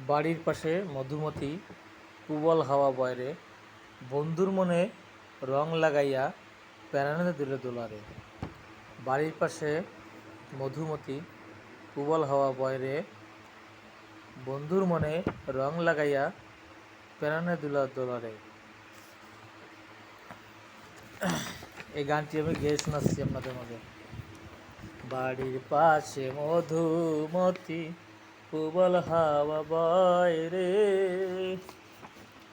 বাড়ির পাশে মধুমতি প্রবল হাওয়া বয় রে, বন্ধুর মনে রং লাগাইয়া প্যারানে দিল দোলারে। বাড়ির পাশে মধুমতি প্রবল হাওয়া বয় রে, বন্ধুর মনে রং লাগাইয়া প্যারানে দিল দোলারে। এই গানটি আমি গেয়ে শোনাচ্ছি আপনাদের মাঝে। বাড়ির পাশে মধুমতি প্রবল হাওয়া বয় রে,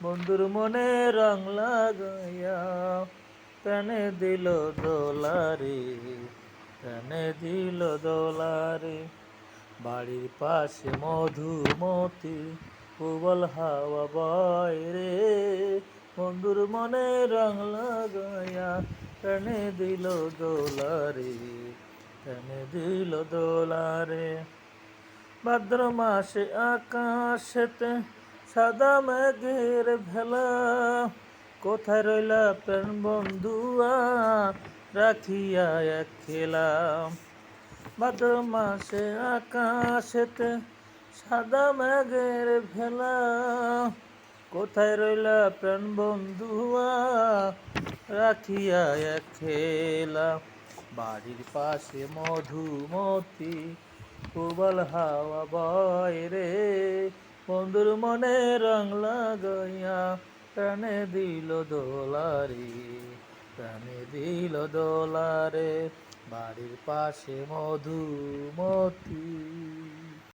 বন্ধুর মনে রং লাগাইয়া প্রাণে দিল দোলারে, প্রাণে দিল দোলারে। বাড়ির পাশে মধুমতি প্রবল হাওয়া বয় রে, বন্ধুর মনে রং লাগাইয়া প্রাণে দিল দোলারে, প্রাণে দিল দোলারে। ভাদ্র মাসে আকাশেতে সাদা মেঘের ভেলা, কোথায় রইলা প্রাণ বন্ধুয়া রাখিয়া এক খেলা। ভাদ্র মাসে আকাশেতে সাদা মেঘের ভেলা, কোথায় রইলা প্রাণ বন্ধুয়া রাখিয়া এক খেলা। বাড়ির পাশে মধুমতি প্রবল হাওয়া বয় রে, বন্ধুর মনে রং লাগাইয়া প্রাণে দিল দোলারে, প্রাণে দিল দোলারে। বাড়ির পাশে মধুমতি।